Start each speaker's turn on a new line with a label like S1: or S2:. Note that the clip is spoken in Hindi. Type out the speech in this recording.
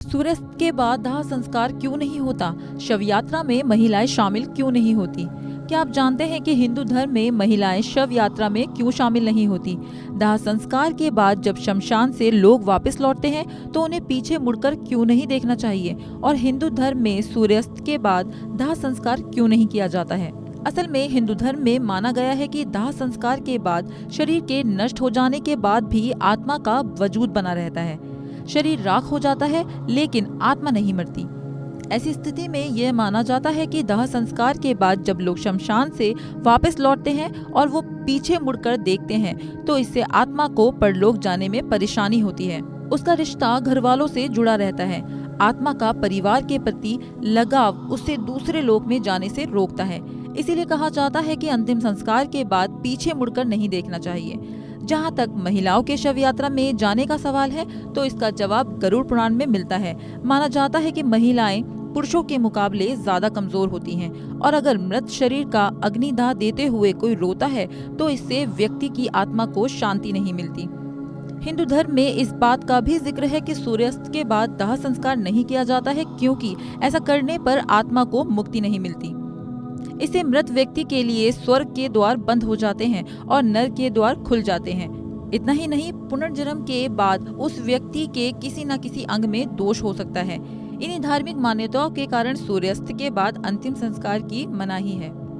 S1: सूर्यास्त के बाद दाह संस्कार क्यों नहीं होता? शव यात्रा में महिलाएं शामिल क्यों नहीं होती? क्या आप जानते हैं कि हिंदू धर्म में महिलाएं शव यात्रा में क्यों शामिल नहीं होती? दाह संस्कार के बाद जब शमशान से लोग वापस लौटते हैं तो उन्हें पीछे मुड़कर क्यों नहीं देखना चाहिए? और हिंदू धर्म में सूर्यास्त के बाद दाह संस्कार क्यों नहीं किया जाता है? असल में हिंदू धर्म में माना गया है कि दाह संस्कार के बाद शरीर के नष्ट हो जाने के बाद भी आत्मा का वजूद बना रहता है। शरीर राख हो जाता है लेकिन आत्मा नहीं मरती। ऐसी स्थिति में यह माना जाता है कि दाह संस्कार के बाद जब लोग शमशान से वापस लौटते हैं और वो पीछे मुड़कर देखते हैं तो इससे आत्मा को परलोक जाने में परेशानी होती है। उसका रिश्ता घर वालों से जुड़ा रहता है। आत्मा का परिवार के प्रति लगाव उसे दूसरे लोक में जाने से रोकता है। इसीलिए कहा जाता है कि अंतिम संस्कार के बाद पीछे मुड़कर नहीं देखना चाहिए। जहाँ तक महिलाओं के शव यात्रा में जाने का सवाल है तो इसका जवाब गरुड़ पुराण में मिलता है। माना जाता है कि महिलाएं पुरुषों के मुकाबले ज्यादा कमजोर होती हैं और अगर मृत शरीर का अग्निदाह देते हुए कोई रोता है तो इससे व्यक्ति की आत्मा को शांति नहीं मिलती। हिंदू धर्म में इस बात का भी जिक्र है कि सूर्यास्त के बाद दाह संस्कार नहीं किया जाता है क्योंकि ऐसा करने पर आत्मा को मुक्ति नहीं मिलती। इससे मृत व्यक्ति के लिए स्वर्ग के द्वार बंद हो जाते हैं और नरक के द्वार खुल जाते हैं। इतना ही नहीं, पुनर्जन्म के बाद उस व्यक्ति के किसी न किसी अंग में दोष हो सकता है। इन्हीं धार्मिक मान्यताओं के कारण सूर्यास्त के बाद अंतिम संस्कार की मनाही है।